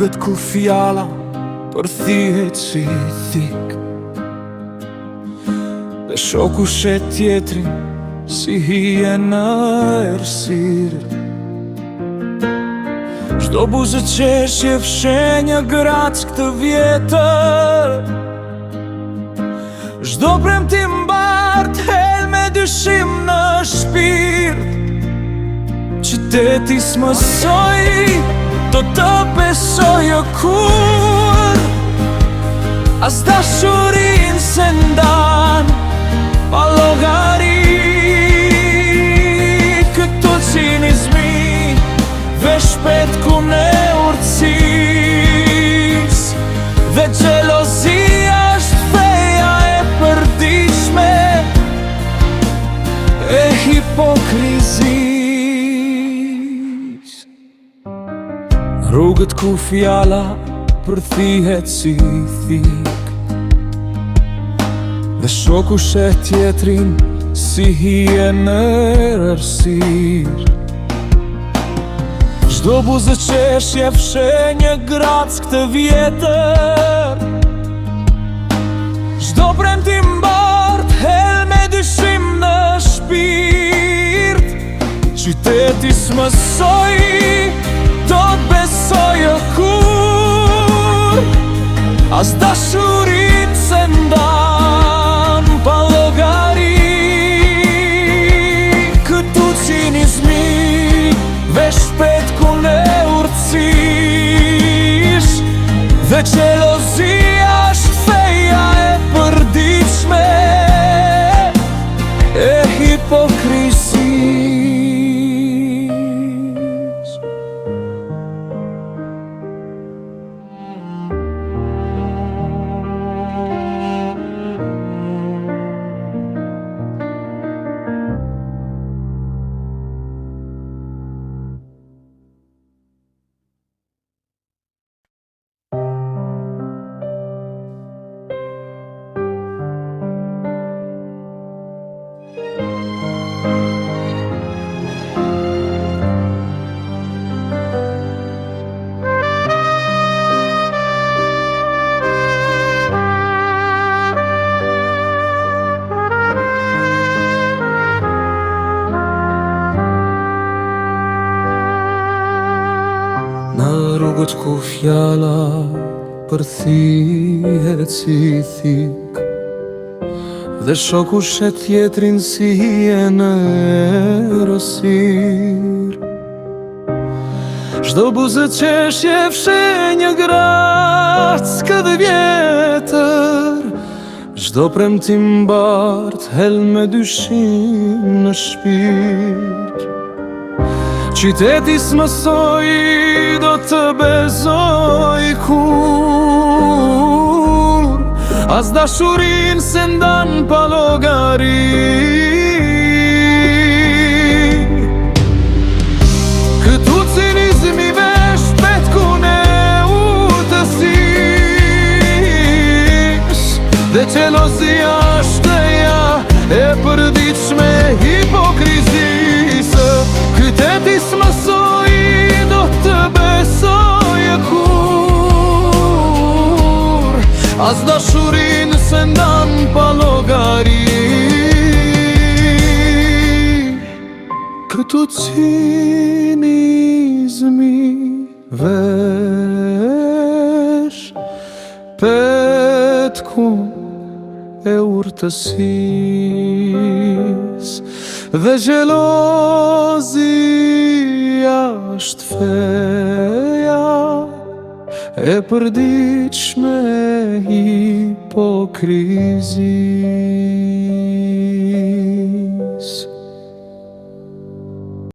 rrugët ku fjala përthihet si thik, dhe shoku shet tjetrin si hije në errësirë. Çdo buzë qeshje fshe një grac këtë vjetër, çdo premtim bart hel me dyshim në shpirt. Qyteti s'mësoj, do të besoj kur, as dashurin se ndan pa llogari. Këto cinizmi veç shpet ku ne urtësis, dhe xhelozia është feja e përditshme e hipokrizis. Rrugët ku fjala përthihet si thik, dhe shoku shet tjetrin si hije në errësirë. Çdo buzë qeshje fshe një grac këtë vjetër, çdo premtim bart hel me dyshim në shpirt. Qyteti s'mësoj, do t'besoj kur, as dashurin se ndan pa llogari. Këtu cinizmi veç shpet ku ne urtësis, dhe xhelozia është feja e përditshme e hipokrizis. Në rrugët ku fjala përthihet si thik, dhe shoku shet tjetrin si hije në errësirë. Çdo buzë qeshje fshe një grac këtë vjetër, çdo premtim bart hel me dyshim në shpirt. Qyteti s'mësoj, do të besoj kur, as dashurin se ndan pa llogari. Këtu cinizmi veç shpet ku ne urtësis, dhe xhelozia është feja e përditshme hipokrizisë. Qyteti s'mësoj, do të besoj kur, as dashurin se ndan pa llogari. Këtu cinizmi veç petkun e urtësis, dhe xhelozia është feja e përditshme hipokrizis.